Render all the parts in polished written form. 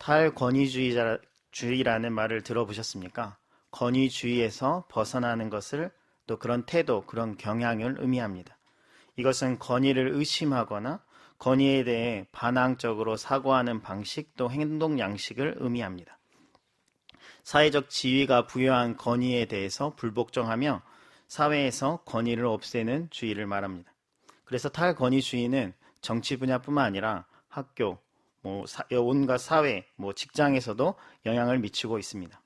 탈권위주의라는 말을 들어보셨습니까? 권위주의에서 벗어나는 것을 또 그런 태도, 그런 경향을 의미합니다. 이것은 권위를 의심하거나 권위에 대해 반항적으로 사고하는 방식 또 행동 양식을 의미합니다. 사회적 지위가 부여한 권위에 대해서 불복종하며 사회에서 권위를 없애는 주의를 말합니다. 그래서 탈권위주의는 정치 분야뿐만 아니라 학교, 온갖 사회, 직장에서도 영향을 미치고 있습니다.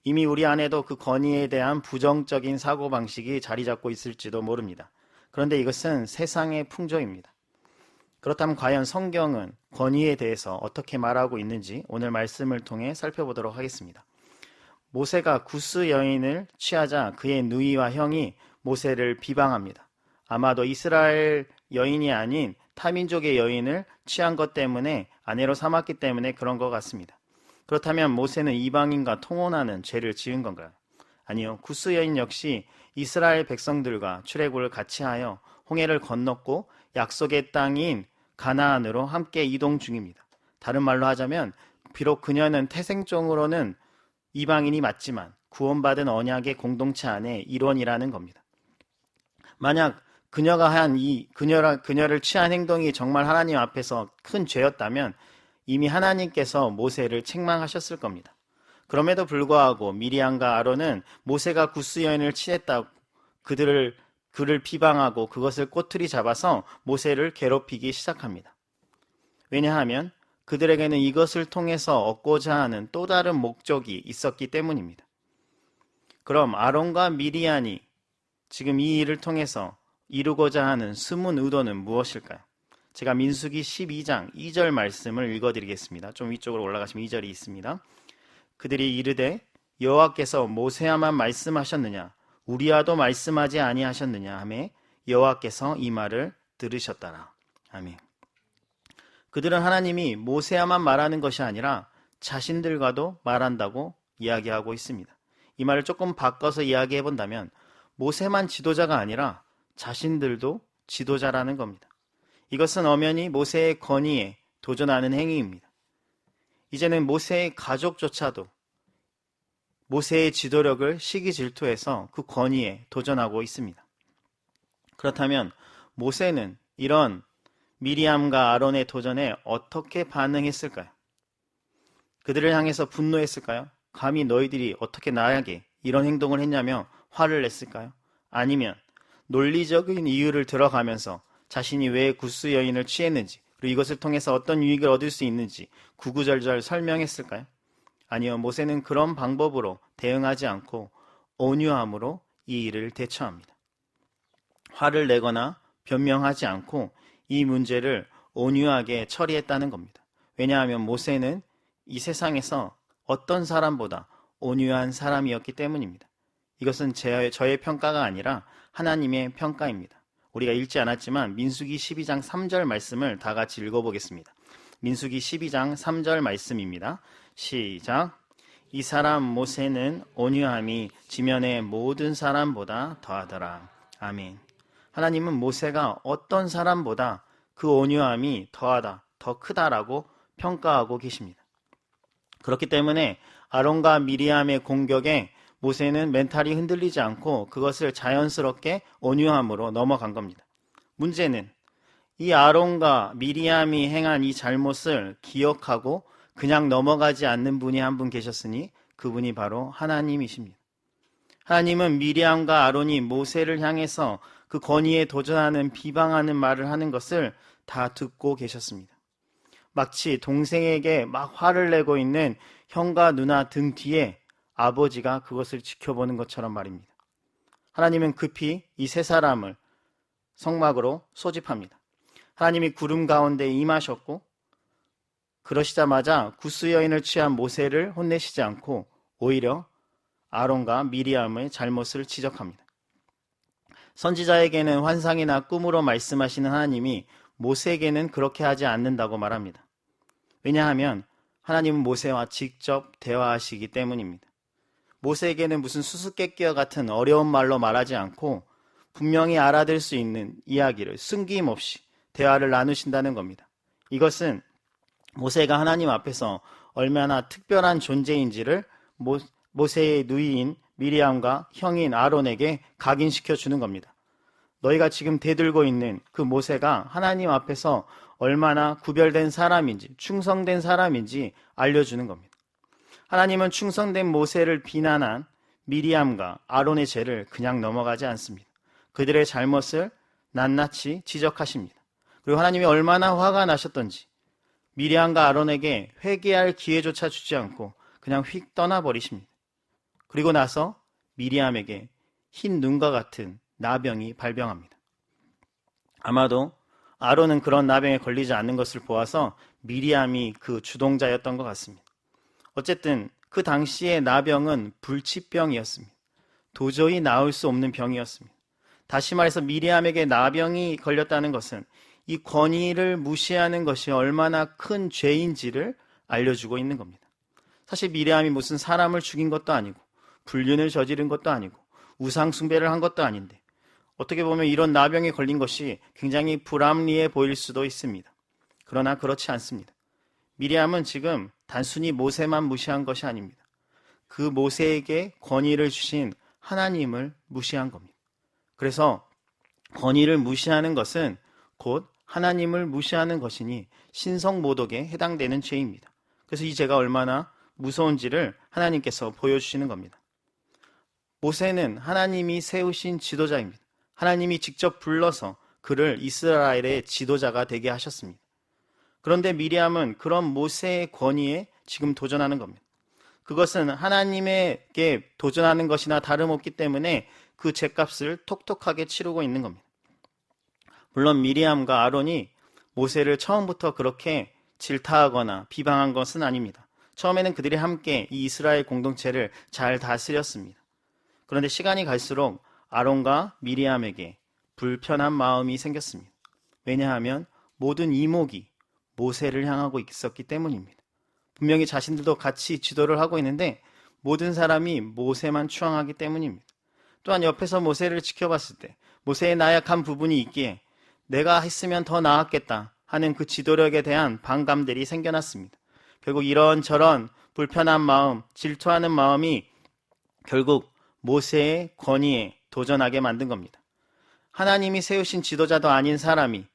이미 우리 안에도 그 권위에 대한 부정적인 사고방식이 자리 잡고 있을지도 모릅니다. 그런데 이것은 세상의 풍조입니다. 그렇다면 과연 성경은 권위에 대해서 어떻게 말하고 있는지 오늘 말씀을 통해 살펴보도록 하겠습니다. 모세가 구스 여인을 취하자 그의 누이와 형이 모세를 비방합니다. 아마도 이스라엘 여인이 아닌 타민족의 여인을 취한 것 때문에 아내로 삼았기 때문에 그런 것 같습니다. 그렇다면 모세는 이방인과 통혼하는 죄를 지은 건가요? 아니요. 구스 여인 역시 이스라엘 백성들과 출애굽을 같이 하여 홍해를 건넜고 약속의 땅인 가나안으로 함께 이동 중입니다. 다른 말로 하자면 비록 그녀는 태생적으로는 이방인이 맞지만 구원받은 언약의 공동체 안에 일원이라는 겁니다. 만약 그녀가 한 그녀를 취한 행동이 정말 하나님 앞에서 큰 죄였다면 이미 하나님께서 모세를 책망하셨을 겁니다. 그럼에도 불구하고 미리암과 아론은 모세가 구스 여인을 취했다고 그를 비방하고 그것을 꼬투리 잡아서 모세를 괴롭히기 시작합니다. 왜냐하면 그들에게는 이것을 통해서 얻고자 하는 또 다른 목적이 있었기 때문입니다. 그럼 아론과 미리암이 지금 이 일을 통해서 이루고자 하는 숨은 의도는 무엇일까요? 제가 민수기 12장 2절 말씀을 읽어드리겠습니다. 좀 위쪽으로 올라가시면 2절이 있습니다. 그들이 이르되 여호와께서 모세야만 말씀하셨느냐 우리와도 말씀하지 아니하셨느냐 하매 여호와께서 이 말을 들으셨더라. 아멘. 그들은 하나님이 모세야만 말하는 것이 아니라 자신들과도 말한다고 이야기하고 있습니다. 이 말을 조금 바꿔서 이야기해 본다면 모세만 지도자가 아니라 자신들도 지도자라는 겁니다. 이것은 엄연히 모세의 권위에 도전하는 행위입니다. 이제는 모세의 가족조차도 모세의 지도력을 시기 질투해서 그 권위에 도전하고 있습니다. 그렇다면 모세는 이런 미리암과 아론의 도전에 어떻게 반응했을까요? 그들을 향해서 분노했을까요? 감히 너희들이 어떻게 나에게 이런 행동을 했냐며 화를 냈을까요? 아니면 논리적인 이유를 들어가면서 자신이 왜 구스 여인을 취했는지 그리고 이것을 통해서 어떤 유익을 얻을 수 있는지 구구절절 설명했을까요? 아니요, 모세는 그런 방법으로 대응하지 않고 온유함으로 이 일을 대처합니다. 화를 내거나 변명하지 않고 이 문제를 온유하게 처리했다는 겁니다. 왜냐하면 모세는 이 세상에서 어떤 사람보다 온유한 사람이었기 때문입니다. 이것은 저의 평가가 아니라 하나님의 평가입니다. 우리가 읽지 않았지만 민수기 12장 3절 말씀을 다 같이 읽어보겠습니다. 민수기 12장 3절 말씀입니다. 시작. 이 사람 모세는 온유함이 지면의 모든 사람보다 더하더라. 아멘. 하나님은 모세가 어떤 사람보다 그 온유함이 더하다, 더 크다라고 평가하고 계십니다. 그렇기 때문에 아론과 미리암의 공격에 모세는 멘탈이 흔들리지 않고 그것을 자연스럽게 온유함으로 넘어간 겁니다. 문제는 이 아론과 미리암이 행한 이 잘못을 기억하고 그냥 넘어가지 않는 분이 한 분 계셨으니 그분이 바로 하나님이십니다. 하나님은 미리암과 아론이 모세를 향해서 그 권위에 도전하는 비방하는 말을 하는 것을 다 듣고 계셨습니다. 마치 동생에게 막 화를 내고 있는 형과 누나 등 뒤에 아버지가 그것을 지켜보는 것처럼 말입니다. 하나님은 급히 이 세 사람을 성막으로 소집합니다. 하나님이 구름 가운데 임하셨고 그러시자마자 구스 여인을 취한 모세를 혼내시지 않고 오히려 아론과 미리암의 잘못을 지적합니다. 선지자에게는 환상이나 꿈으로 말씀하시는 하나님이 모세에게는 그렇게 하지 않는다고 말합니다. 왜냐하면 하나님은 모세와 직접 대화하시기 때문입니다. 모세에게는 무슨 수수께끼와 같은 어려운 말로 말하지 않고 분명히 알아들 수 있는 이야기를 숨김없이 대화를 나누신다는 겁니다. 이것은 모세가 하나님 앞에서 얼마나 특별한 존재인지를 모세의 누이인 미리암과 형인 아론에게 각인시켜 주는 겁니다. 너희가 지금 대들고 있는 그 모세가 하나님 앞에서 얼마나 구별된 사람인지, 충성된 사람인지 알려주는 겁니다. 하나님은 충성된 모세를 비난한 미리암과 아론의 죄를 그냥 넘어가지 않습니다. 그들의 잘못을 낱낱이 지적하십니다. 그리고 하나님이 얼마나 화가 나셨던지 미리암과 아론에게 회개할 기회조차 주지 않고 그냥 휙 떠나버리십니다. 그리고 나서 미리암에게 흰 눈과 같은 나병이 발병합니다. 아마도 아론은 그런 나병에 걸리지 않는 것을 보아서 미리암이 그 주동자였던 것 같습니다. 어쨌든 그 당시의 나병은 불치병이었습니다. 도저히 나을 수 없는 병이었습니다. 다시 말해서 미리암에게 나병이 걸렸다는 것은 이 권위를 무시하는 것이 얼마나 큰 죄인지를 알려주고 있는 겁니다. 사실 미리암이 무슨 사람을 죽인 것도 아니고 불륜을 저지른 것도 아니고 우상 숭배를 한 것도 아닌데 어떻게 보면 이런 나병에 걸린 것이 굉장히 불합리해 보일 수도 있습니다. 그러나 그렇지 않습니다. 미리암은 지금 단순히 모세만 무시한 것이 아닙니다. 그 모세에게 권위를 주신 하나님을 무시한 겁니다. 그래서 권위를 무시하는 것은 곧 하나님을 무시하는 것이니 신성모독에 해당되는 죄입니다. 그래서 이 죄가 얼마나 무서운지를 하나님께서 보여주시는 겁니다. 모세는 하나님이 세우신 지도자입니다. 하나님이 직접 불러서 그를 이스라엘의 지도자가 되게 하셨습니다. 그런데 미리암은 그런 모세의 권위에 지금 도전하는 겁니다. 그것은 하나님에게 도전하는 것이나 다름없기 때문에 그 죄값을 톡톡하게 치르고 있는 겁니다. 물론 미리암과 아론이 모세를 처음부터 그렇게 질타하거나 비방한 것은 아닙니다. 처음에는 그들이 함께 이 이스라엘 공동체를 잘 다스렸습니다. 그런데 시간이 갈수록 아론과 미리암에게 불편한 마음이 생겼습니다. 왜냐하면 모든 이목이 모세를 향하고 있었기 때문입니다. 분명히 자신들도 같이 지도를 하고 있는데 모든 사람이 모세만 추앙하기 때문입니다. 또한 옆에서 모세를 지켜봤을 때 모세의 나약한 부분이 있기에 내가 했으면 더 나았겠다 하는 그 지도력에 대한 반감들이 생겨났습니다. 결국 이런저런 불편한 마음, 질투하는 마음이 결국 모세의 권위에 도전하게 만든 겁니다. 하나님이 세우신 지도자도 아닌 사람이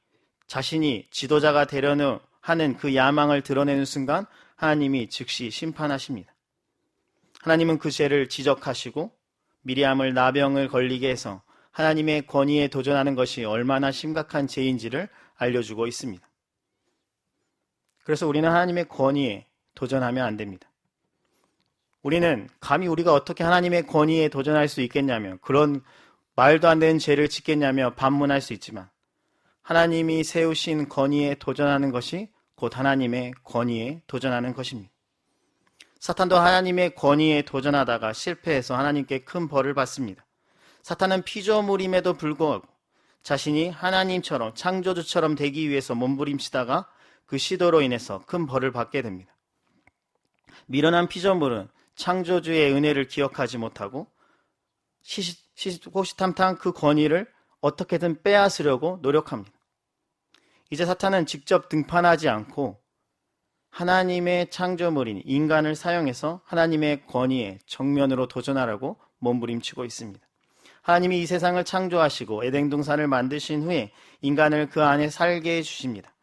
자신이 지도자가 되려는 하는 그 야망을 드러내는 순간 하나님이 즉시 심판하십니다. 하나님은 그 죄를 지적하시고 미리암을 나병을 걸리게 해서 하나님의 권위에 도전하는 것이 얼마나 심각한 죄인지를 알려주고 있습니다. 그래서 우리는 하나님의 권위에 도전하면 안 됩니다. 우리는 감히 우리가 어떻게 하나님의 권위에 도전할 수 있겠냐며 그런 말도 안 되는 죄를 짓겠냐며 반문할 수 있지만 하나님이 세우신 권위에 도전하는 것이 곧 하나님의 권위에 도전하는 것입니다. 사탄도 하나님의 권위에 도전하다가 실패해서 하나님께 큰 벌을 받습니다. 사탄은 피조물임에도 불구하고 자신이 하나님처럼 창조주처럼 되기 위해서 몸부림치다가 그 시도로 인해서 큰 벌을 받게 됩니다. 미련한 피조물은 창조주의 은혜를 기억하지 못하고 호시탐탐 그 권위를 어떻게든 빼앗으려고 노력합니다. 이제 사탄은 직접 등판하지 않고 하나님의 창조물인 인간을 사용해서 하나님의 권위에 정면으로 도전하라고 몸부림치고 있습니다. 하나님이 이 세상을 창조하시고 에덴 동산을 만드신 후에 인간을 그 안에 살게 해주십니다.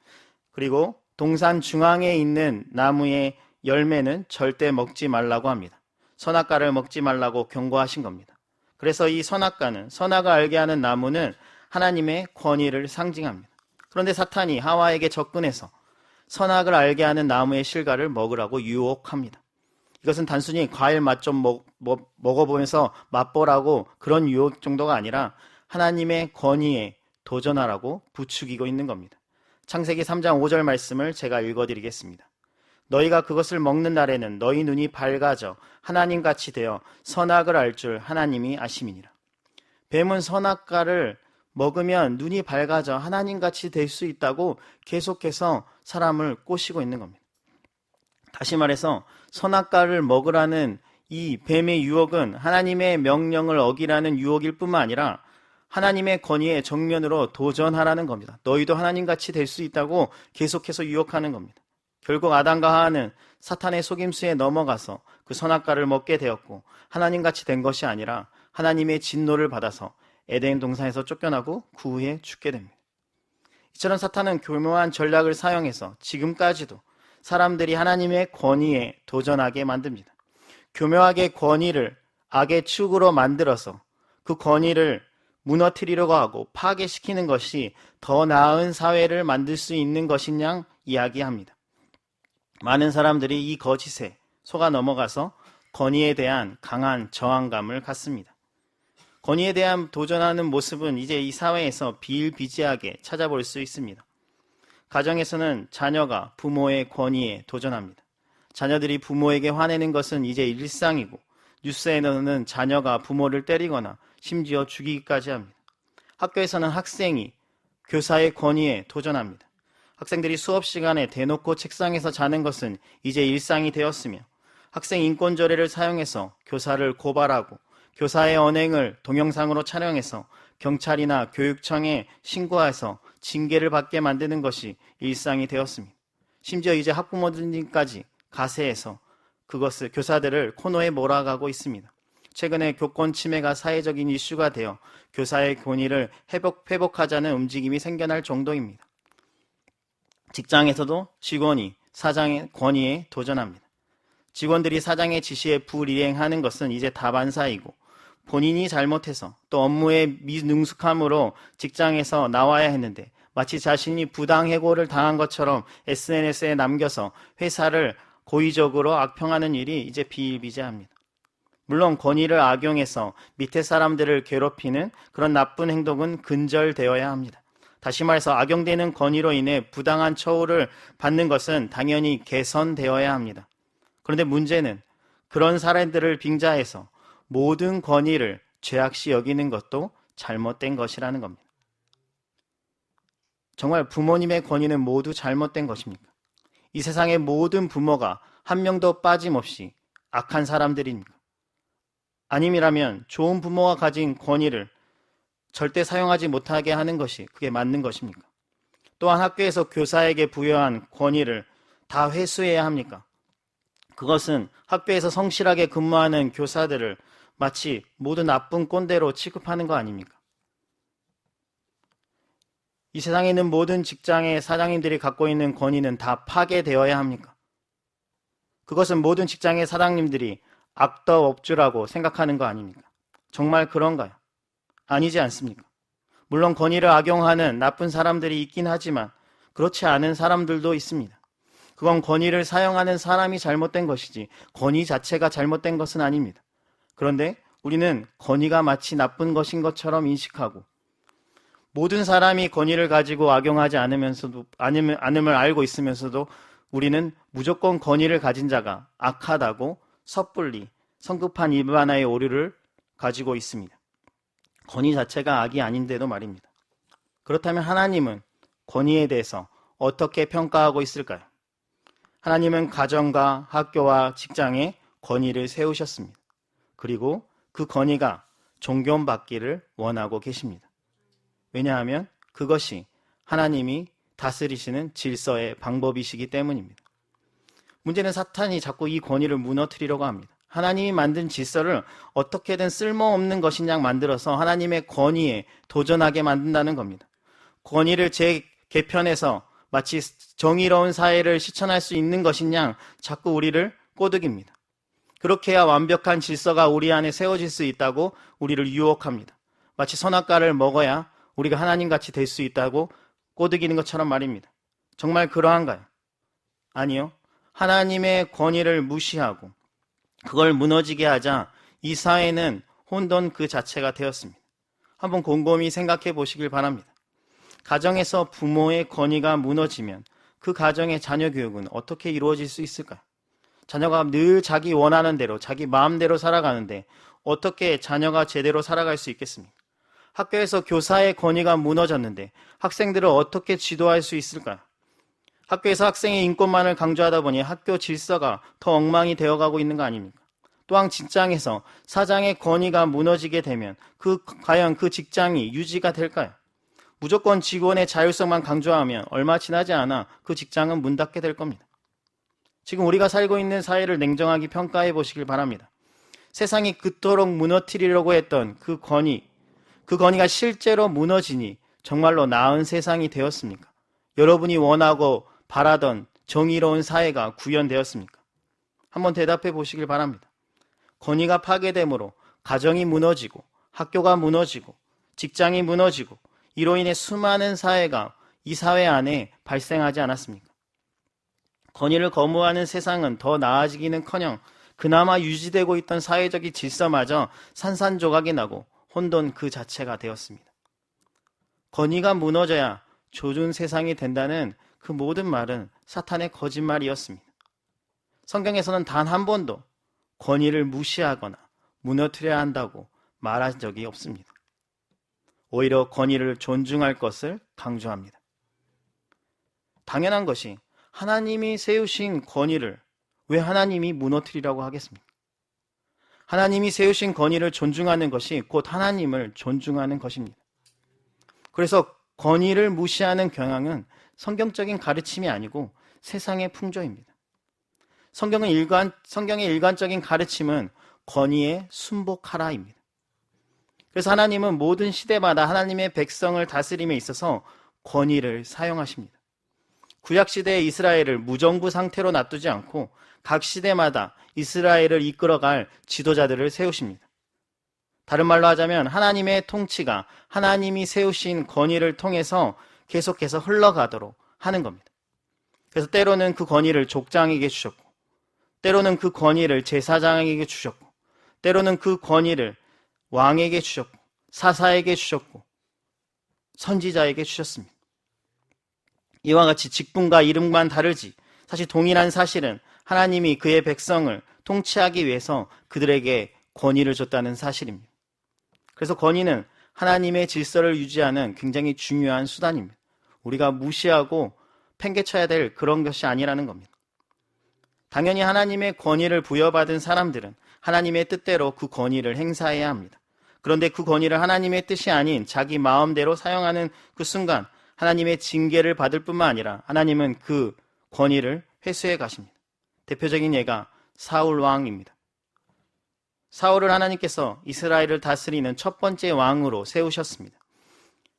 그리고 동산 중앙에 있는 나무의 열매는 절대 먹지 말라고 합니다. 선악과를 먹지 말라고 경고하신 겁니다. 그래서 이 선악과는 선악을 알게 하는 나무는 하나님의 권위를 상징합니다. 그런데 사탄이 하와에게 접근해서 선악을 알게 하는 나무의 실과를 먹으라고 유혹합니다. 이것은 단순히 과일 맛 좀 먹어보면서 맛보라고 그런 유혹 정도가 아니라 하나님의 권위에 도전하라고 부추기고 있는 겁니다. 창세기 3장 5절 말씀을 제가 읽어드리겠습니다. 너희가 그것을 먹는 날에는 너희 눈이 밝아져 하나님같이 되어 선악을 알 줄 하나님이 아심이니라. 뱀은 선악과를 먹으면 눈이 밝아져 하나님같이 될 수 있다고 계속해서 사람을 꼬시고 있는 겁니다. 다시 말해서 선악과를 먹으라는 이 뱀의 유혹은 하나님의 명령을 어기라는 유혹일 뿐만 아니라 하나님의 권위에 정면으로 도전하라는 겁니다. 너희도 하나님같이 될 수 있다고 계속해서 유혹하는 겁니다. 결국 아담과 하와는 사탄의 속임수에 넘어가서 그 선악과를 먹게 되었고 하나님같이 된 것이 아니라 하나님의 진노를 받아서 에덴 동산에서 쫓겨나고 그 후에 죽게 됩니다. 이처럼 사탄은 교묘한 전략을 사용해서 지금까지도 사람들이 하나님의 권위에 도전하게 만듭니다. 교묘하게 권위를 악의 축으로 만들어서 그 권위를 무너뜨리려고 하고 파괴시키는 것이 더 나은 사회를 만들 수 있는 것이냐 이야기합니다. 많은 사람들이 이 거짓에 속아 넘어가서 권위에 대한 강한 저항감을 갖습니다. 권위에 대한 도전하는 모습은 이제 이 사회에서 비일비재하게 찾아볼 수 있습니다. 가정에서는 자녀가 부모의 권위에 도전합니다. 자녀들이 부모에게 화내는 것은 이제 일상이고 뉴스에는 자녀가 부모를 때리거나 심지어 죽이기까지 합니다. 학교에서는 학생이 교사의 권위에 도전합니다. 학생들이 수업 시간에 대놓고 책상에서 자는 것은 이제 일상이 되었으며 학생 인권조례를 사용해서 교사를 고발하고 교사의 언행을 동영상으로 촬영해서 경찰이나 교육청에 신고해서 징계를 받게 만드는 것이 일상이 되었습니다. 심지어 이제 학부모님까지 가세해서 그것을 교사들을 코너에 몰아가고 있습니다. 최근에 교권 침해가 사회적인 이슈가 되어 교사의 권위를 회복하자는 움직임이 생겨날 정도입니다. 직장에서도 직원이 사장의 권위에 도전합니다. 직원들이 사장의 지시에 불이행하는 것은 이제 다반사이고 본인이 잘못해서 또 업무의 미능숙함으로 직장에서 나와야 했는데 마치 자신이 부당해고를 당한 것처럼 SNS에 남겨서 회사를 고의적으로 악평하는 일이 이제 비일비재합니다. 물론 권위를 악용해서 밑에 사람들을 괴롭히는 그런 나쁜 행동은 근절되어야 합니다. 다시 말해서 악용되는 권위로 인해 부당한 처우를 받는 것은 당연히 개선되어야 합니다. 그런데 문제는 그런 사람들을 빙자해서 모든 권위를 죄악시 여기는 것도 잘못된 것이라는 겁니다. 정말 부모님의 권위는 모두 잘못된 것입니까? 이 세상의 모든 부모가 한 명도 빠짐없이 악한 사람들입니까? 아님이라면 좋은 부모가 가진 권위를 절대 사용하지 못하게 하는 것이 그게 맞는 것입니까? 또한 학교에서 교사에게 부여한 권위를 다 회수해야 합니까? 그것은 학교에서 성실하게 근무하는 교사들을 마치 모두 나쁜 꼰대로 취급하는 거 아닙니까? 이 세상에 있는 모든 직장의 사장님들이 갖고 있는 권위는 다 파괴되어야 합니까? 그것은 모든 직장의 사장님들이 악덕업주라고 생각하는 거 아닙니까? 정말 그런가요? 아니지 않습니까? 물론 권위를 악용하는 나쁜 사람들이 있긴 하지만 그렇지 않은 사람들도 있습니다. 그건 권위를 사용하는 사람이 잘못된 것이지 권위 자체가 잘못된 것은 아닙니다. 그런데 우리는 권위가 마치 나쁜 것인 것처럼 인식하고 모든 사람이 권위를 가지고 악용하지 않음을 알고 있으면서도 우리는 무조건 권위를 가진 자가 악하다고 섣불리 성급한 일반화의 오류를 가지고 있습니다. 권위 자체가 악이 아닌데도 말입니다. 그렇다면 하나님은 권위에 대해서 어떻게 평가하고 있을까요? 하나님은 가정과 학교와 직장에 권위를 세우셨습니다. 그리고 그 권위가 존경받기를 원하고 계십니다. 왜냐하면 그것이 하나님이 다스리시는 질서의 방법이시기 때문입니다. 문제는 사탄이 자꾸 이 권위를 무너뜨리려고 합니다. 하나님이 만든 질서를 어떻게든 쓸모없는 것인 양 만들어서 하나님의 권위에 도전하게 만든다는 겁니다. 권위를 재개편해서 마치 정의로운 사회를 실천할 수 있는 것인 양 자꾸 우리를 꼬드깁니다. 그렇게 해야 완벽한 질서가 우리 안에 세워질 수 있다고 우리를 유혹합니다. 마치 선악과를 먹어야 우리가 하나님같이 될 수 있다고 꼬드기는 것처럼 말입니다. 정말 그러한가요? 아니요. 하나님의 권위를 무시하고 그걸 무너지게 하자 이 사회는 혼돈 그 자체가 되었습니다. 한번 곰곰이 생각해 보시길 바랍니다. 가정에서 부모의 권위가 무너지면 그 가정의 자녀 교육은 어떻게 이루어질 수 있을까요? 자녀가 늘 자기 원하는 대로 자기 마음대로 살아가는데 어떻게 자녀가 제대로 살아갈 수 있겠습니까? 학교에서 교사의 권위가 무너졌는데 학생들을 어떻게 지도할 수 있을까요? 학교에서 학생의 인권만을 강조하다 보니 학교 질서가 더 엉망이 되어가고 있는 거 아닙니까? 또한 직장에서 사장의 권위가 무너지게 되면 과연 그 직장이 유지가 될까요? 무조건 직원의 자율성만 강조하면 얼마 지나지 않아 그 직장은 문 닫게 될 겁니다. 지금 우리가 살고 있는 사회를 냉정하게 평가해 보시길 바랍니다. 세상이 그토록 무너뜨리려고 했던 그 건의가 실제로 무너지니 정말로 나은 세상이 되었습니까? 여러분이 원하고 바라던 정의로운 사회가 구현되었습니까? 한번 대답해 보시길 바랍니다. 건의가 파괴됨으로 가정이 무너지고 학교가 무너지고 직장이 무너지고 이로 인해 수많은 사회가 이 사회 안에 발생하지 않았습니까? 건의를 거부하는 세상은 더 나아지기는커녕 그나마 유지되고 있던 사회적인 질서마저 산산조각이 나고 혼돈 그 자체가 되었습니다. 건의가 무너져야 좋은 세상이 된다는 그 모든 말은 사탄의 거짓말이었습니다. 성경에서는 단 한 번도 권위를 무시하거나 무너뜨려야 한다고 말한 적이 없습니다. 오히려 권위를 존중할 것을 강조합니다. 당연한 것이 하나님이 세우신 권위를 왜 하나님이 무너뜨리라고 하겠습니까? 하나님이 세우신 권위를 존중하는 것이 곧 하나님을 존중하는 것입니다. 그래서 권위를 무시하는 경향은 성경적인 가르침이 아니고 세상의 풍조입니다. 성경의 일관적인 가르침은 권위에 순복하라입니다. 그래서 하나님은 모든 시대마다 하나님의 백성을 다스림에 있어서 권위를 사용하십니다. 구약시대의 이스라엘을 무정부 상태로 놔두지 않고 각 시대마다 이스라엘을 이끌어갈 지도자들을 세우십니다. 다른 말로 하자면 하나님의 통치가 하나님이 세우신 권위를 통해서 계속해서 흘러가도록 하는 겁니다. 그래서 때로는 그 권위를 족장에게 주셨고, 때로는 그 권위를 제사장에게 주셨고, 때로는 그 권위를 왕에게 주셨고, 사사에게 주셨고, 선지자에게 주셨습니다. 이와 같이 직분과 이름만 다르지 사실 동일한 사실은 하나님이 그의 백성을 통치하기 위해서 그들에게 권위를 줬다는 사실입니다. 그래서 권위는 하나님의 질서를 유지하는 굉장히 중요한 수단입니다. 우리가 무시하고 팽개쳐야 될 그런 것이 아니라는 겁니다. 당연히 하나님의 권위를 부여받은 사람들은 하나님의 뜻대로 그 권위를 행사해야 합니다. 그런데 그 권위를 하나님의 뜻이 아닌 자기 마음대로 사용하는 그 순간 하나님의 징계를 받을 뿐만 아니라 하나님은 그 권위를 회수해 가십니다. 대표적인 예가 사울 왕입니다. 사울을 하나님께서 이스라엘을 다스리는 첫 번째 왕으로 세우셨습니다.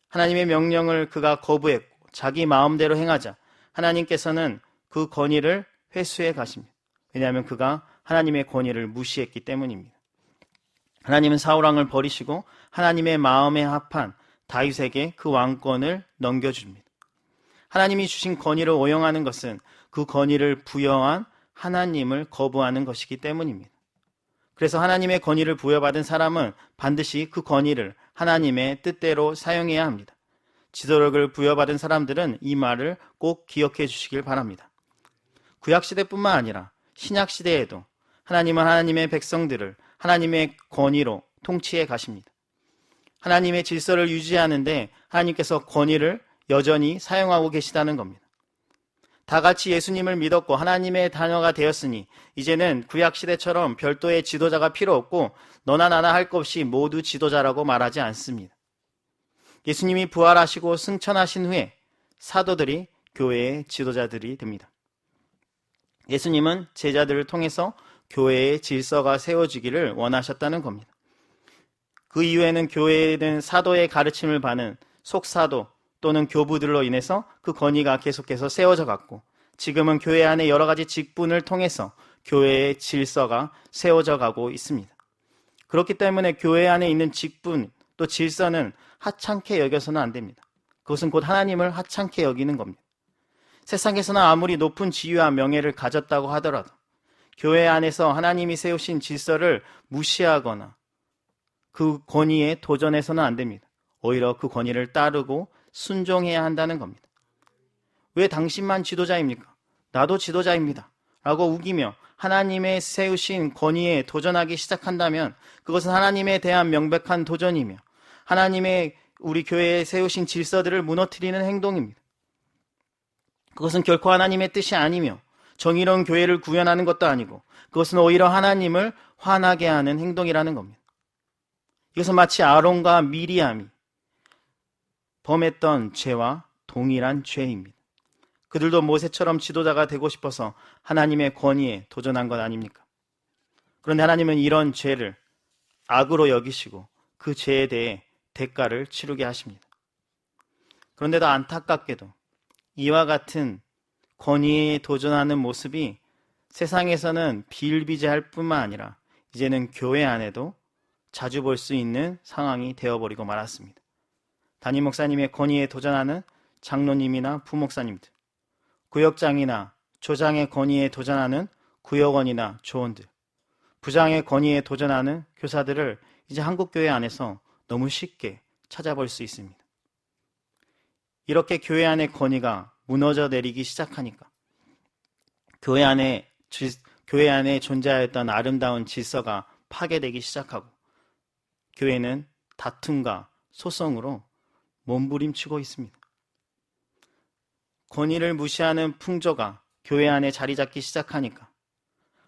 하나님의 명령을 그가 거부했고 자기 마음대로 행하자 하나님께서는 그 권위를 회수해 가십니다. 왜냐하면 그가 하나님의 권위를 무시했기 때문입니다. 하나님은 사울 왕을 버리시고 하나님의 마음에 합한 다윗에게 그 왕권을 넘겨줍니다. 하나님이 주신 권위를 오용하는 것은 그 권위를 부여한 하나님을 거부하는 것이기 때문입니다. 그래서 하나님의 권위를 부여받은 사람은 반드시 그 권위를 하나님의 뜻대로 사용해야 합니다. 지도력을 부여받은 사람들은 이 말을 꼭 기억해 주시길 바랍니다. 구약시대뿐만 아니라 신약시대에도 하나님은 하나님의 백성들을 하나님의 권위로 통치해 가십니다. 하나님의 질서를 유지하는데 하나님께서 권위를 여전히 사용하고 계시다는 겁니다. 다 같이 예수님을 믿었고 하나님의 자녀가 되었으니 이제는 구약시대처럼 별도의 지도자가 필요 없고 너나 나나 할 것 없이 모두 지도자라고 말하지 않습니다. 예수님이 부활하시고 승천하신 후에 사도들이 교회의 지도자들이 됩니다. 예수님은 제자들을 통해서 교회의 질서가 세워지기를 원하셨다는 겁니다. 그 이후에는 교회는 사도의 가르침을 받는 속사도 또는 교부들로 인해서 그 권위가 계속해서 세워져 갔고 지금은 교회 안에 여러 가지 직분을 통해서 교회의 질서가 세워져 가고 있습니다. 그렇기 때문에 교회 안에 있는 직분 또 질서는 하찮게 여겨서는 안 됩니다. 그것은 곧 하나님을 하찮게 여기는 겁니다. 세상에서는 아무리 높은 지위와 명예를 가졌다고 하더라도 교회 안에서 하나님이 세우신 질서를 무시하거나 그 권위에 도전해서는 안 됩니다. 오히려 그 권위를 따르고 순종해야 한다는 겁니다. 왜 당신만 지도자입니까? 나도 지도자입니다. 라고 우기며 하나님의 세우신 권위에 도전하기 시작한다면 그것은 하나님에 대한 명백한 도전이며 하나님의 우리 교회에 세우신 질서들을 무너뜨리는 행동입니다. 그것은 결코 하나님의 뜻이 아니며 정의로운 교회를 구현하는 것도 아니고 그것은 오히려 하나님을 화나게 하는 행동이라는 겁니다. 이것은 마치 아론과 미리암이 범했던 죄와 동일한 죄입니다. 그들도 모세처럼 지도자가 되고 싶어서 하나님의 권위에 도전한 것 아닙니까? 그런데 하나님은 이런 죄를 악으로 여기시고 그 죄에 대해 대가를 치르게 하십니다. 그런데도 안타깝게도 이와 같은 권위에 도전하는 모습이 세상에서는 비일비재할 뿐만 아니라 이제는 교회 안에도 자주 볼 수 있는 상황이 되어버리고 말았습니다. 담임 목사님의 권위에 도전하는 장로님이나 부목사님들, 구역장이나 조장의 권위에 도전하는 구역원이나 조원들, 부장의 권위에 도전하는 교사들을 이제 한국교회 안에서 너무 쉽게 찾아볼 수 있습니다. 이렇게 교회 안의 권위가 무너져 내리기 시작하니까 교회 안에 존재하였던 아름다운 질서가 파괴되기 시작하고 교회는 다툼과 소송으로 몸부림치고 있습니다. 권위를 무시하는 풍조가 교회 안에 자리 잡기 시작하니까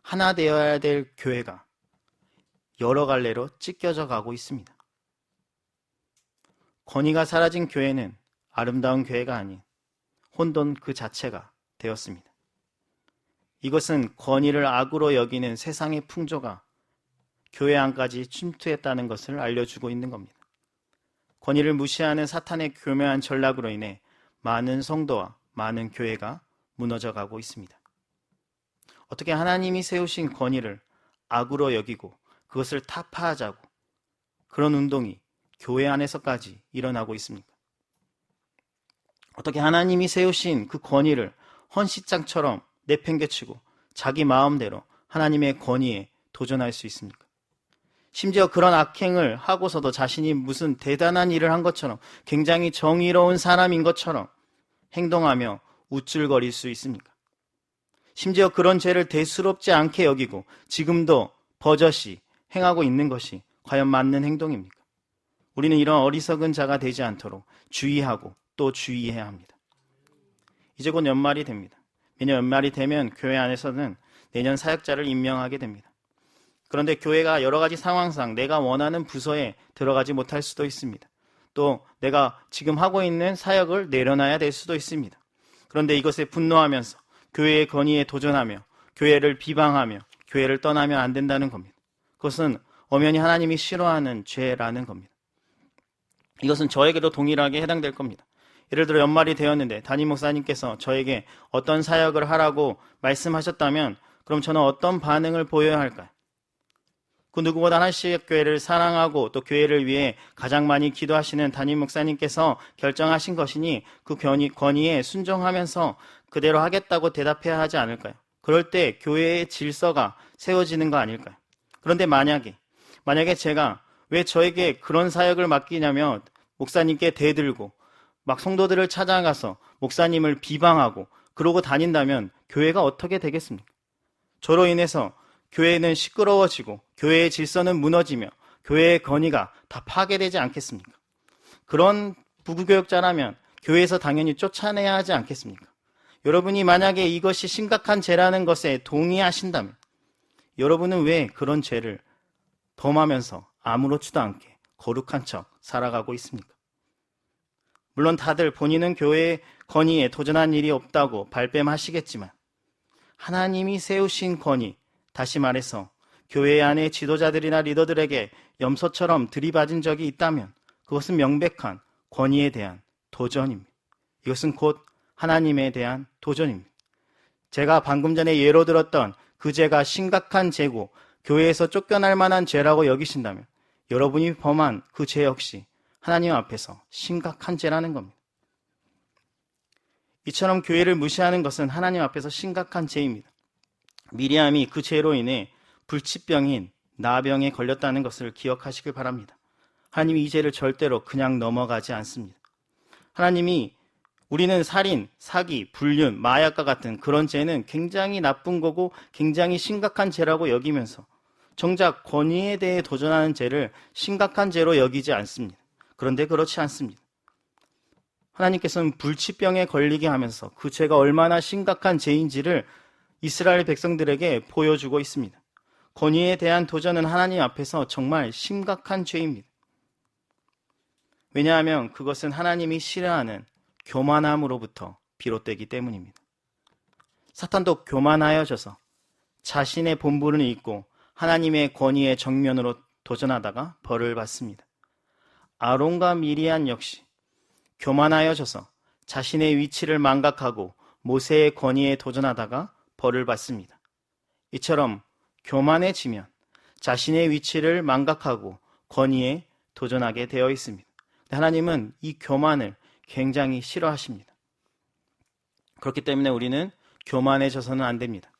하나 되어야 될 교회가 여러 갈래로 찢겨져 가고 있습니다. 권위가 사라진 교회는 아름다운 교회가 아닌 혼돈 그 자체가 되었습니다. 이것은 권위를 악으로 여기는 세상의 풍조가 교회 안까지 침투했다는 것을 알려주고 있는 겁니다. 권위를 무시하는 사탄의 교묘한 전략으로 인해 많은 성도와 많은 교회가 무너져가고 있습니다. 어떻게 하나님이 세우신 권위를 악으로 여기고 그것을 타파하자고 그런 운동이 교회 안에서까지 일어나고 있습니까? 어떻게 하나님이 세우신 그 권위를 헌시장처럼 내팽개치고 자기 마음대로 하나님의 권위에 도전할 수 있습니까? 심지어 그런 악행을 하고서도 자신이 무슨 대단한 일을 한 것처럼 굉장히 정의로운 사람인 것처럼 행동하며 우쭐거릴 수 있습니까? 심지어 그런 죄를 대수롭지 않게 여기고 지금도 버젓이 행하고 있는 것이 과연 맞는 행동입니까? 우리는 이런 어리석은 자가 되지 않도록 주의하고 또 주의해야 합니다. 이제 곧 연말이 됩니다. 매년 연말이 되면 교회 안에서는 내년 사역자를 임명하게 됩니다. 그런데 교회가 여러 가지 상황상 내가 원하는 부서에 들어가지 못할 수도 있습니다. 또 내가 지금 하고 있는 사역을 내려놔야 될 수도 있습니다. 그런데 이것에 분노하면서 교회의 권위에 도전하며 교회를 비방하며 교회를 떠나면 안 된다는 겁니다. 그것은 엄연히 하나님이 싫어하는 죄라는 겁니다. 이것은 저에게도 동일하게 해당될 겁니다. 예를 들어 연말이 되었는데 담임 목사님께서 저에게 어떤 사역을 하라고 말씀하셨다면 그럼 저는 어떤 반응을 보여야 할까요? 그 누구보다 한시교회를 사랑하고 또 교회를 위해 가장 많이 기도하시는 담임 목사님께서 결정하신 것이니 그 권위에 순종하면서 그대로 하겠다고 대답해야 하지 않을까요? 그럴 때 교회의 질서가 세워지는 거 아닐까요? 그런데 만약에 제가 왜 저에게 그런 사역을 맡기냐면 목사님께 대들고 막 성도들을 찾아가서 목사님을 비방하고 그러고 다닌다면 교회가 어떻게 되겠습니까? 저로 인해서 교회는 시끄러워지고 교회의 질서는 무너지며 교회의 권위가 다 파괴되지 않겠습니까? 그런 부교육자라면 교회에서 당연히 쫓아내야 하지 않겠습니까? 여러분이 만약에 이것이 심각한 죄라는 것에 동의하신다면 여러분은 왜 그런 죄를 범하면서 아무렇지도 않게 거룩한 척 살아가고 있습니까? 물론 다들 본인은 교회의 권위에 도전한 일이 없다고 발뺌하시겠지만 하나님이 세우신 권위, 다시 말해서 교회 안의 지도자들이나 리더들에게 염소처럼 들이받은 적이 있다면 그것은 명백한 권위에 대한 도전입니다. 이것은 곧 하나님에 대한 도전입니다. 제가 방금 전에 예로 들었던 그 죄가 심각한 죄고 교회에서 쫓겨날 만한 죄라고 여기신다면 여러분이 범한 그 죄 역시 하나님 앞에서 심각한 죄라는 겁니다. 이처럼 교회를 무시하는 것은 하나님 앞에서 심각한 죄입니다. 미리암이 그 죄로 인해 불치병인 나병에 걸렸다는 것을 기억하시길 바랍니다. 하나님이 이 죄를 절대로 그냥 넘어가지 않습니다. 하나님이 우리는 살인, 사기, 불륜, 마약과 같은 그런 죄는 굉장히 나쁜 거고 굉장히 심각한 죄라고 여기면서 정작 권위에 대해 도전하는 죄를 심각한 죄로 여기지 않습니다. 그런데 그렇지 않습니다. 하나님께서는 불치병에 걸리게 하면서 그 죄가 얼마나 심각한 죄인지를 이스라엘 백성들에게 보여주고 있습니다. 권위에 대한 도전은 하나님 앞에서 정말 심각한 죄입니다. 왜냐하면 그것은 하나님이 싫어하는 교만함으로부터 비롯되기 때문입니다. 사탄도 교만하여져서 자신의 본분을 잊고 하나님의 권위의 정면으로 도전하다가 벌을 받습니다. 아론과 미리안 역시 교만하여져서 자신의 위치를 망각하고 모세의 권위에 도전하다가 벌을 받습니다. 이처럼 교만해지면 자신의 위치를 망각하고 권위에 도전하게 되어 있습니다. 하나님은 이 교만을 굉장히 싫어하십니다. 그렇기 때문에 우리는 교만해져서는 안 됩니다.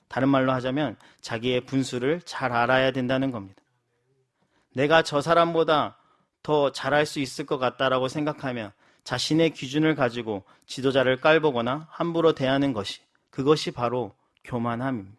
다른 말로 하자면 자기의 분수를 잘 알아야 된다는 겁니다. 내가 저 사람보다 더 잘할 수 있을 것 같다라고 생각하며 자신의 기준을 가지고 지도자를 깔보거나 함부로 대하는 그것이 바로 교만함입니다.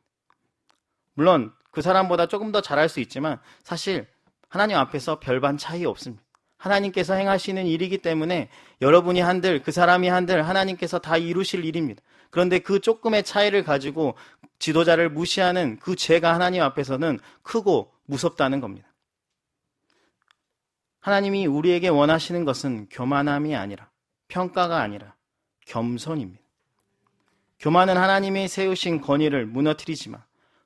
물론 그 사람보다 조금 더 잘할 수 있지만 사실 하나님 앞에서 별반 차이 없습니다. 하나님께서 행하시는 일이기 때문에 여러분이 한들, 그 사람이 한들 하나님께서 다 이루실 일입니다. 그런데 그 조금의 차이를 가지고 지도자를 무시하는 그 죄가 하나님 앞에서는 크고 무섭다는 겁니다. 하나님이 우리에게 원하시는 것은 교만함이 아니라, 평가가 아니라 겸손입니다. 교만은 하나님이 세우신 권위를 무너뜨리지만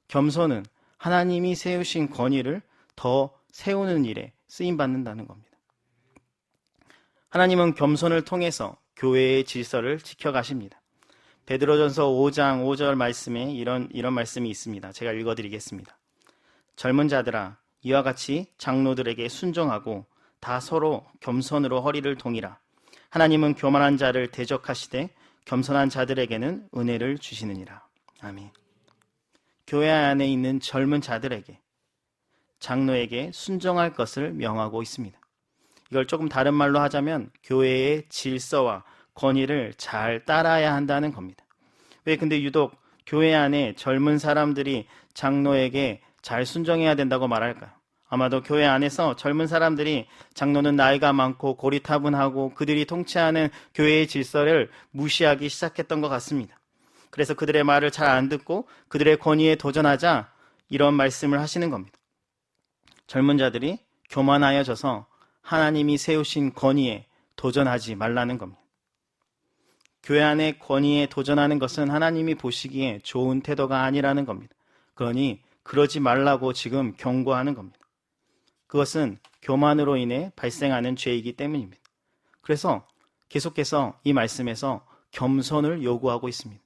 겸손은 하나님이 세우신 권위를 더 세우는 일에 쓰임받는다는 겁니다. 하나님은 겸손을 통해서 교회의 질서를 지켜가십니다. 베드로전서 5장 5절 말씀에 이런 말씀이 있습니다. 제가 읽어드리겠습니다. 젊은 자들아, 이와 같이 장로들에게 순종하고 다 서로 겸손으로 허리를 동이라. 하나님은 교만한 자를 대적하시되 겸손한 자들에게는 은혜를 주시느니라. 아멘. 교회 안에 있는 젊은 자들에게, 장로에게 순종할 것을 명하고 있습니다. 이걸 조금 다른 말로 하자면 교회의 질서와 권위를 잘 따라야 한다는 겁니다. 왜 근데 유독 교회 안에 젊은 사람들이 장로에게 잘 순종해야 된다고 말할까요? 아마도 교회 안에서 젊은 사람들이 장로는 나이가 많고 고리타분하고 그들이 통치하는 교회의 질서를 무시하기 시작했던 것 같습니다. 그래서 그들의 말을 잘 안 듣고 그들의 권위에 도전하자 이런 말씀을 하시는 겁니다. 젊은 자들이 교만하여져서 하나님이 세우신 권위에 도전하지 말라는 겁니다. 교회 안의 권위에 도전하는 것은 하나님이 보시기에 좋은 태도가 아니라는 겁니다. 그러니 그러지 말라고 지금 경고하는 겁니다. 그것은 교만으로 인해 발생하는 죄이기 때문입니다. 그래서 계속해서 이 말씀에서 겸손을 요구하고 있습니다.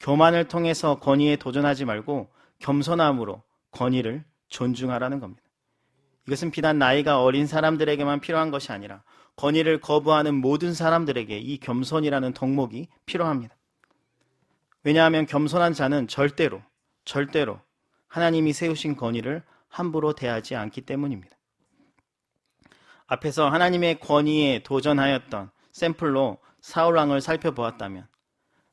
교만을 통해서 권위에 도전하지 말고 겸손함으로 권위를 존중하라는 겁니다. 이것은 비단 나이가 어린 사람들에게만 필요한 것이 아니라 권위를 거부하는 모든 사람들에게 이 겸손이라는 덕목이 필요합니다. 왜냐하면 겸손한 자는 절대로 하나님이 세우신 권위를 함부로 대하지 않기 때문입니다. 앞에서 하나님의 권위에 도전하였던 샘플로 사울왕을 살펴보았다면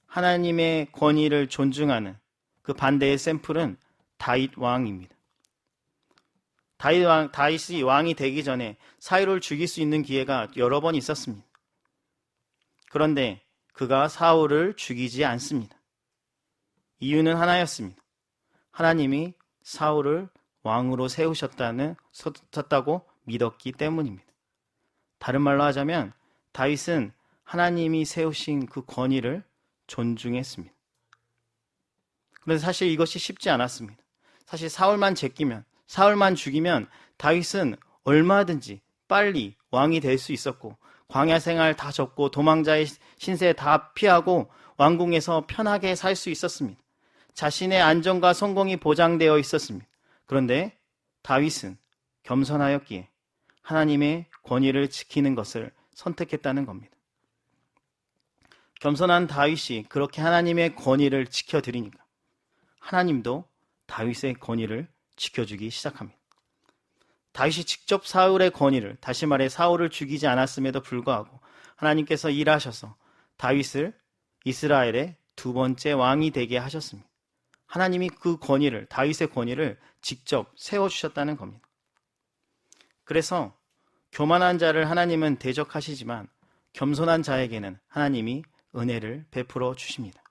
하나님의 권위를 존중하는 그 반대의 샘플은 다윗 왕입니다. 다윗이 왕이 되기 전에 사울을 죽일 수 있는 기회가 여러 번 있었습니다. 그런데 그가 사울을 죽이지 않습니다. 이유는 하나였습니다. 하나님이 사울을 왕으로 세우셨다고 믿었기 때문입니다. 다른 말로 하자면 다윗은 하나님이 세우신 그 권위를 존중했습니다. 그런데 사실 이것이 쉽지 않았습니다. 사실 사울만 죽이면 다윗은 얼마든지 빨리 왕이 될 수 있었고 광야 생활 다 접고 도망자의 신세 다 피하고 왕궁에서 편하게 살 수 있었습니다. 자신의 안전과 성공이 보장되어 있었습니다. 그런데 다윗은 겸손하였기에 하나님의 권위를 지키는 것을 선택했다는 겁니다. 겸손한 다윗이 그렇게 하나님의 권위를 지켜드리니까 하나님도 다윗의 권위를 지켜주기 시작합니다. 다윗이 직접 사울의 권위를, 다시 말해 사울을 죽이지 않았음에도 불구하고 하나님께서 일하셔서 다윗을 이스라엘의 두 번째 왕이 되게 하셨습니다. 하나님이 그 권위를, 다윗의 권위를 직접 세워주셨다는 겁니다. 그래서 교만한 자를 하나님은 대적하시지만 겸손한 자에게는 하나님이 은혜를 베풀어 주십니다.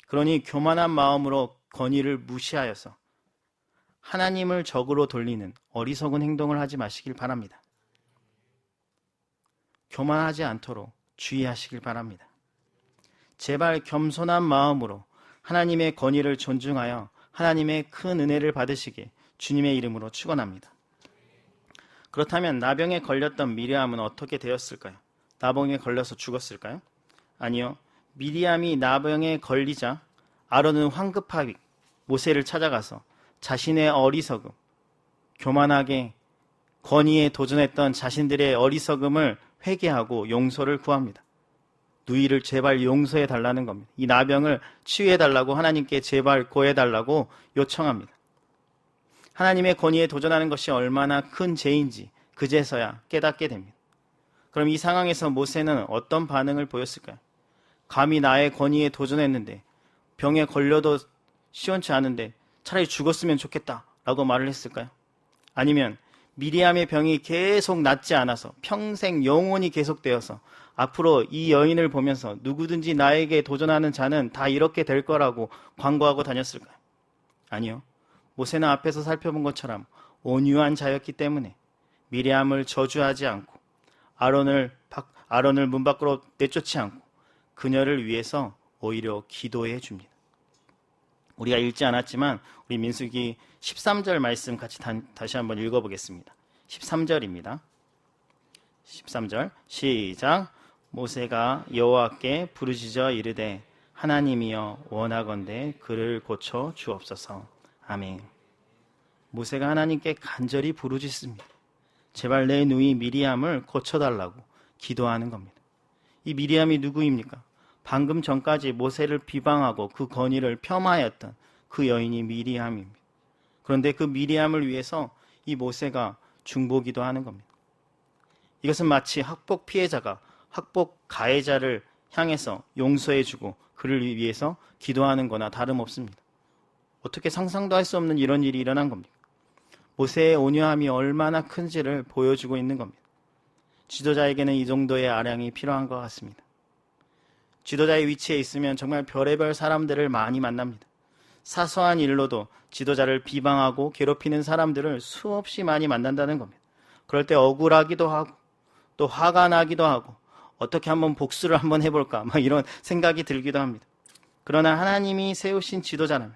그러니 교만한 마음으로 권위를 무시하여서 하나님을 적으로 돌리는 어리석은 행동을 하지 마시길 바랍니다. 교만하지 않도록 주의하시길 바랍니다. 제발 겸손한 마음으로 하나님의 권위를 존중하여 하나님의 큰 은혜를 받으시길 주님의 이름으로 축원합니다. 그렇다면 나병에 걸렸던 미리암은 어떻게 되었을까요? 나병에 걸려서 죽었을까요? 아니요. 미리암이 나병에 걸리자 아론은 황급하게 모세를 찾아가서 자신의 어리석음, 교만하게 권위에 도전했던 자신들의 어리석음을 회개하고 용서를 구합니다. 누이를 제발 용서해 달라는 겁니다. 이 나병을 치유해 달라고 하나님께 제발 고해 달라고 요청합니다. 하나님의 권위에 도전하는 것이 얼마나 큰 죄인지 그제서야 깨닫게 됩니다. 그럼 이 상황에서 모세는 어떤 반응을 보였을까요? 감히 나의 권위에 도전했는데 병에 걸려도 시원치 않은데 차라리 죽었으면 좋겠다라고 말을 했을까요? 아니면 미리암의 병이 계속 낫지 않아서 평생 영원히 계속되어서 앞으로 이 여인을 보면서 누구든지 나에게 도전하는 자는 다 이렇게 될 거라고 광고하고 다녔을까요? 아니요. 모세는 앞에서 살펴본 것처럼 온유한 자였기 때문에 미리암을 저주하지 않고 아론을 문 밖으로 내쫓지 않고 그녀를 위해서 오히려 기도해 줍니다. 우리가 읽지 않았지만 우리 민수기 13절 말씀 같이 다시 한번 읽어보겠습니다. 13절입니다. 13절 시작. 모세가 여호와께 부르짖어 이르되 하나님이여 원하건대 그를 고쳐 주옵소서. 아멘. 모세가 하나님께 간절히 부르짖습니다. 제발 내 누이 미리암을 고쳐달라고 기도하는 겁니다. 이 미리암이 누구입니까? 방금 전까지 모세를 비방하고 그 권위를 폄하했던 그 여인이 미리암입니다. 그런데 그 미리암을 위해서 이 모세가 중보기도 하는 겁니다. 이것은 마치 학폭 피해자가 학폭 가해자를 향해서 용서해주고 그를 위해서 기도하는 거나 다름없습니다. 어떻게 상상도 할 수 없는 이런 일이 일어난 겁니다. 모세의 온유함이 얼마나 큰지를 보여주고 있는 겁니다. 지도자에게는 이 정도의 아량이 필요한 것 같습니다. 지도자의 위치에 있으면 정말 별의별 사람들을 많이 만납니다. 사소한 일로도 지도자를 비방하고 괴롭히는 사람들을 수없이 많이 만난다는 겁니다. 그럴 때 억울하기도 하고 또 화가 나기도 하고 어떻게 한번 복수를 한번 해볼까 막 이런 생각이 들기도 합니다. 그러나 하나님이 세우신 지도자라면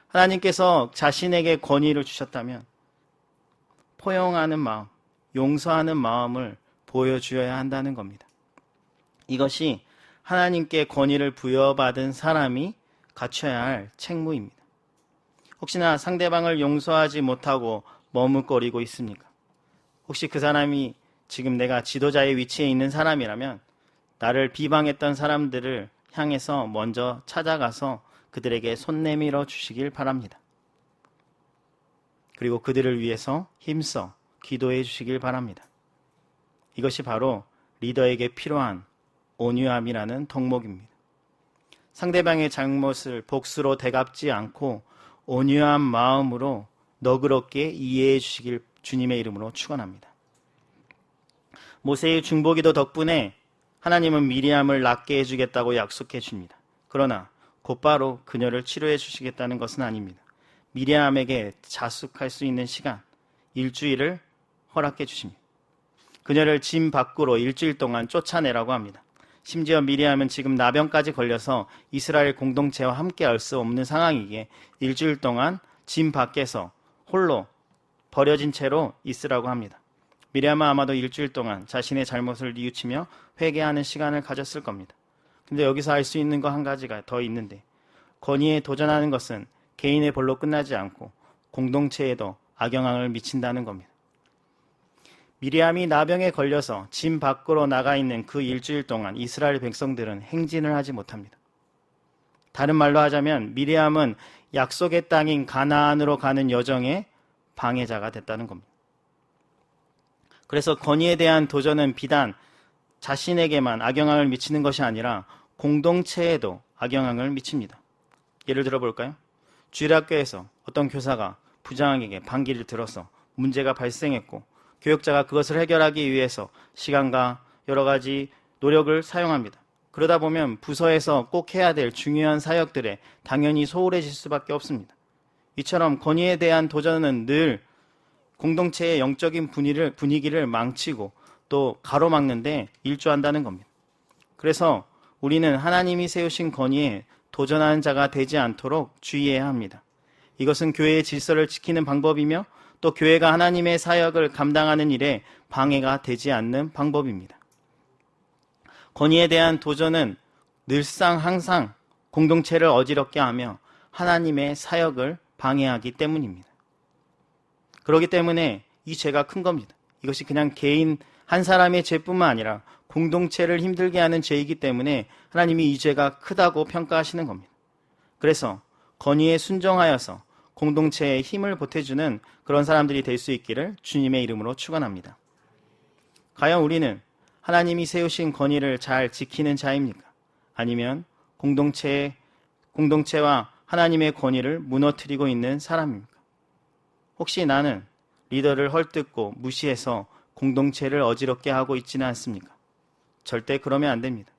하나님께서 자신에게 권위를 주셨다면 포용하는 마음, 용서하는 마음을 보여주어야 한다는 겁니다. 이것이 하나님께 권위를 부여받은 사람이 갖춰야 할 책무입니다. 혹시나 상대방을 용서하지 못하고 머뭇거리고 있습니까? 혹시 그 사람이 지금 내가 지도자의 위치에 있는 사람이라면 나를 비방했던 사람들을 향해서 먼저 찾아가서 그들에게 손 내밀어 주시길 바랍니다. 그리고 그들을 위해서 힘써 기도해 주시길 바랍니다. 이것이 바로 리더에게 필요한 온유함이라는 덕목입니다. 상대방의 잘못을 복수로 되갚지 않고 온유한 마음으로 너그럽게 이해해 주시길 주님의 이름으로 축원합니다. 모세의 중보기도 덕분에 하나님은 미리암을 낫게 해주겠다고 약속해 줍니다. 그러나 곧바로 그녀를 치료해 주시겠다는 것은 아닙니다. 미리암에게 자숙할 수 있는 시간, 일주일을 허락해 주십니다. 그녀를 짐 밖으로 일주일 동안 쫓아내라고 합니다. 심지어 미리암은 지금 나병까지 걸려서 이스라엘 공동체와 함께 할 수 없는 상황이기에 일주일 동안 짐 밖에서 홀로 버려진 채로 있으라고 합니다. 미리암은 아마도 일주일 동안 자신의 잘못을 뉘우치며 회개하는 시간을 가졌을 겁니다. 근데 여기서 알 수 있는 거 한 가지가 더 있는데 권위에 도전하는 것은 개인의 벌로 끝나지 않고 공동체에도 악영향을 미친다는 겁니다. 미리암이 나병에 걸려서 짐 밖으로 나가 있는 그 일주일 동안 이스라엘 백성들은 행진을 하지 못합니다. 다른 말로 하자면 미리암은 약속의 땅인 가나안으로 가는 여정의 방해자가 됐다는 겁니다. 그래서 권위에 대한 도전은 비단 자신에게만 악영향을 미치는 것이 아니라 공동체에도 악영향을 미칩니다. 예를 들어 볼까요? 주일학교에서 어떤 교사가 부장에게 반기를 들어서 문제가 발생했고 교육자가 그것을 해결하기 위해서 시간과 여러 가지 노력을 사용합니다. 그러다 보면 부서에서 꼭 해야 될 중요한 사역들에 당연히 소홀해질 수밖에 없습니다. 이처럼 권위에 대한 도전은 늘 공동체의 영적인 분위기를 망치고 또 가로막는데 일조한다는 겁니다. 그래서 우리는 하나님이 세우신 건의에 도전하는 자가 되지 않도록 주의해야 합니다. 이것은 교회의 질서를 지키는 방법이며 또 교회가 하나님의 사역을 감당하는 일에 방해가 되지 않는 방법입니다. 건의에 대한 도전은 늘상 항상 공동체를 어지럽게 하며 하나님의 사역을 방해하기 때문입니다. 그렇기 때문에 이 죄가 큰 겁니다. 이것이 그냥 개인 한 사람의 죄뿐만 아니라 공동체를 힘들게 하는 죄이기 때문에 하나님이 이 죄가 크다고 평가하시는 겁니다. 그래서 건의에 순종하여서 공동체에 힘을 보태주는 그런 사람들이 될 수 있기를 주님의 이름으로 축원합니다. 과연 우리는 하나님이 세우신 건의를 잘 지키는 자입니까? 아니면 공동체와 하나님의 권위를 무너뜨리고 있는 사람입니까? 혹시 나는 리더를 헐뜯고 무시해서 공동체를 어지럽게 하고 있지는 않습니까? 절대 그러면 안 됩니다.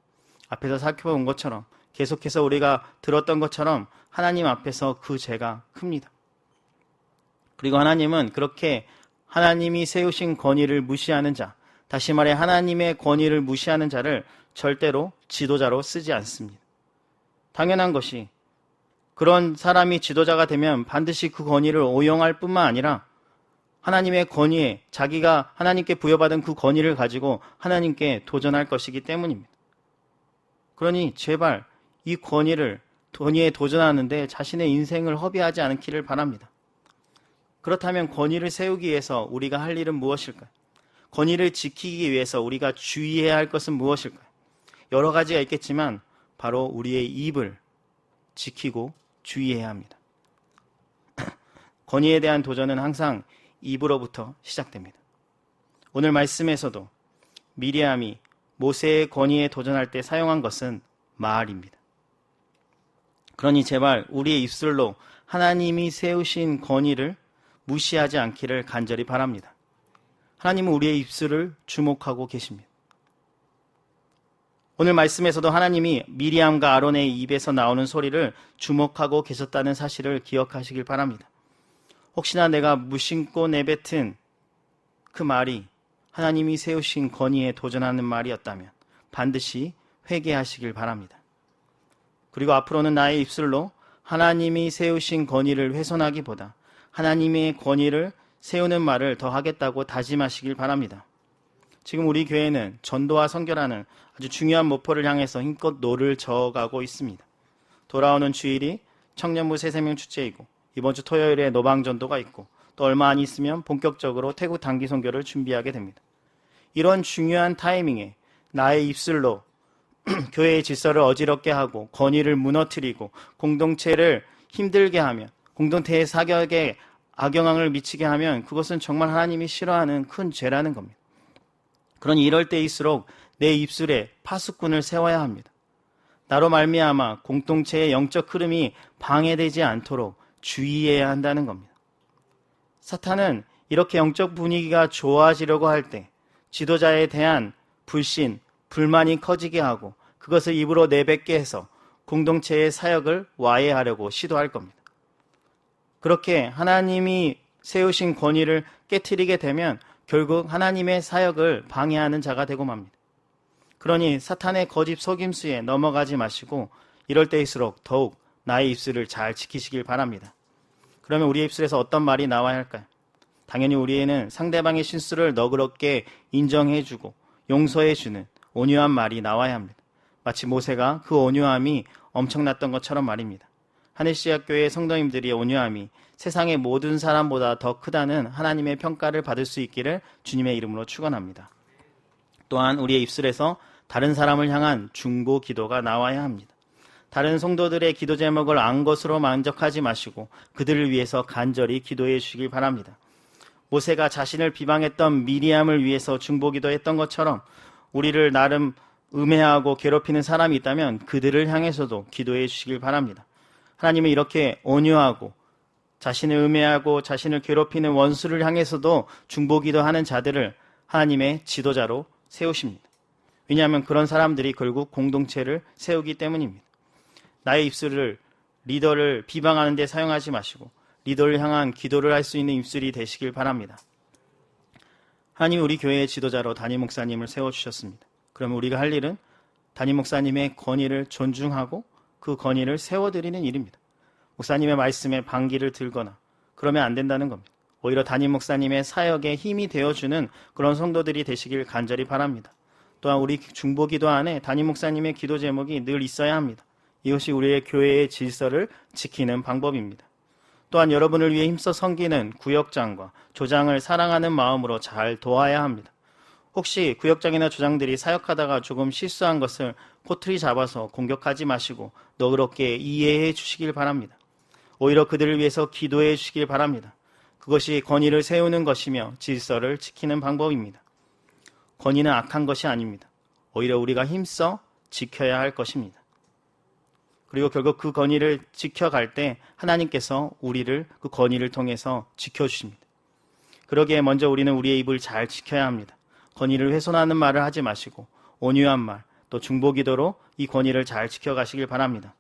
앞에서 살펴본 것처럼 계속해서 우리가 들었던 것처럼 하나님 앞에서 그 죄가 큽니다. 그리고 하나님은 그렇게 하나님이 세우신 권위를 무시하는 자, 다시 말해 하나님의 권위를 무시하는 자를 절대로 지도자로 쓰지 않습니다. 당연한 것이 그런 사람이 지도자가 되면 반드시 그 권위를 오용할 뿐만 아니라 하나님의 권위에 자기가 하나님께 부여받은 그 권위를 가지고 하나님께 도전할 것이기 때문입니다. 그러니 제발 이 권위에 도전하는데 자신의 인생을 허비하지 않기를 바랍니다. 그렇다면 권위를 세우기 위해서 우리가 할 일은 무엇일까요? 권위를 지키기 위해서 우리가 주의해야 할 것은 무엇일까요? 여러 가지가 있겠지만 바로 우리의 입을 지키고 주의해야 합니다. 권위에 대한 도전은 항상 입으로부터 시작됩니다. 오늘 말씀에서도 미리암이 모세의 권위에 도전할 때 사용한 것은 말입니다. 그러니 제발 우리의 입술로 하나님이 세우신 권위를 무시하지 않기를 간절히 바랍니다. 하나님은 우리의 입술을 주목하고 계십니다. 오늘 말씀에서도 하나님이 미리암과 아론의 입에서 나오는 소리를 주목하고 계셨다는 사실을 기억하시길 바랍니다. 혹시나 내가 무심코 내뱉은 그 말이 하나님이 세우신 권위에 도전하는 말이었다면 반드시 회개하시길 바랍니다. 그리고 앞으로는 나의 입술로 하나님이 세우신 권위를 훼손하기보다 하나님의 권위를 세우는 말을 더 하겠다고 다짐하시길 바랍니다. 지금 우리 교회는 전도와 선교라는 아주 중요한 목표를 향해서 힘껏 노를 저어가고 있습니다. 돌아오는 주일이 청년부 새생명 축제이고 이번 주 토요일에 노방전도가 있고 또 얼마 안 있으면 본격적으로 태국 단기 선교를 준비하게 됩니다. 이런 중요한 타이밍에 나의 입술로 교회의 질서를 어지럽게 하고 권위를 무너뜨리고 공동체를 힘들게 하면 공동체의 사격에 악영향을 미치게 하면 그것은 정말 하나님이 싫어하는 큰 죄라는 겁니다. 그러니 이럴 때일수록 내 입술에 파수꾼을 세워야 합니다. 나로 말미암아 공동체의 영적 흐름이 방해되지 않도록 주의해야 한다는 겁니다. 사탄은 이렇게 영적 분위기가 좋아지려고 할 때 지도자에 대한 불신, 불만이 커지게 하고 그것을 입으로 내뱉게 해서 공동체의 사역을 와해하려고 시도할 겁니다. 그렇게 하나님이 세우신 권위를 깨트리게 되면 결국 하나님의 사역을 방해하는 자가 되고 맙니다. 그러니 사탄의 거짓 속임수에 넘어가지 마시고 이럴 때일수록 더욱 나의 입술을 잘 지키시길 바랍니다. 그러면 우리의 입술에서 어떤 말이 나와야 할까요? 당연히 우리에는 상대방의 실수를 너그럽게 인정해주고 용서해주는 온유한 말이 나와야 합니다. 마치 모세가 그 온유함이 엄청났던 것처럼 말입니다. 하늘시학교의 성도님들의 온유함이 세상의 모든 사람보다 더 크다는 하나님의 평가를 받을 수 있기를 주님의 이름으로 축원합니다. 또한 우리의 입술에서 다른 사람을 향한 중보 기도가 나와야 합니다. 다른 성도들의 기도 제목을 안 것으로 만족하지 마시고 그들을 위해서 간절히 기도해 주시길 바랍니다. 모세가 자신을 비방했던 미리암을 위해서 중보 기도했던 것처럼 우리를 나름 음해하고 괴롭히는 사람이 있다면 그들을 향해서도 기도해 주시길 바랍니다. 하나님은 이렇게 온유하고 자신을 음해하고 자신을 괴롭히는 원수를 향해서도 중보기도하는 자들을 하나님의 지도자로 세우십니다. 왜냐하면 그런 사람들이 결국 공동체를 세우기 때문입니다. 나의 입술을 리더를 비방하는 데 사용하지 마시고 리더를 향한 기도를 할 수 있는 입술이 되시길 바랍니다. 하나님이 우리 교회의 지도자로 담임 목사님을 세워주셨습니다. 그러면 우리가 할 일은 담임 목사님의 권위를 존중하고 그 권위를 세워드리는 일입니다. 목사님의 말씀에 반기를 들거나 그러면 안 된다는 겁니다. 오히려 담임 목사님의 사역에 힘이 되어주는 그런 성도들이 되시길 간절히 바랍니다. 또한 우리 중보기도 안에 담임 목사님의 기도 제목이 늘 있어야 합니다. 이것이 우리의 교회의 질서를 지키는 방법입니다. 또한 여러분을 위해 힘써 섬기는 구역장과 조장을 사랑하는 마음으로 잘 도와야 합니다. 혹시 구역장이나 조장들이 사역하다가 조금 실수한 것을 꼬투리 잡아서 공격하지 마시고 너그럽게 이해해 주시길 바랍니다. 오히려 그들을 위해서 기도해 주시길 바랍니다. 그것이 권위를 세우는 것이며 질서를 지키는 방법입니다. 권위는 악한 것이 아닙니다. 오히려 우리가 힘써 지켜야 할 것입니다. 그리고 결국 그 권위를 지켜갈 때 하나님께서 우리를 그 권위를 통해서 지켜주십니다. 그러기에 먼저 우리는 우리의 입을 잘 지켜야 합니다. 권위를 훼손하는 말을 하지 마시고 온유한 말, 또 중보기도로 이 권위를 잘 지켜가시길 바랍니다.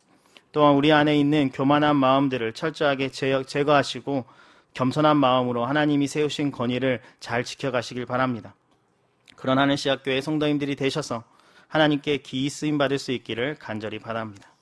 또한 우리 안에 있는 교만한 마음들을 철저하게 제거하시고 겸손한 마음으로 하나님이 세우신 권위를 잘 지켜가시길 바랍니다. 그런 하늘시학교의 성도님들이 되셔서 하나님께 기이 쓰임받을 수 있기를 간절히 바랍니다.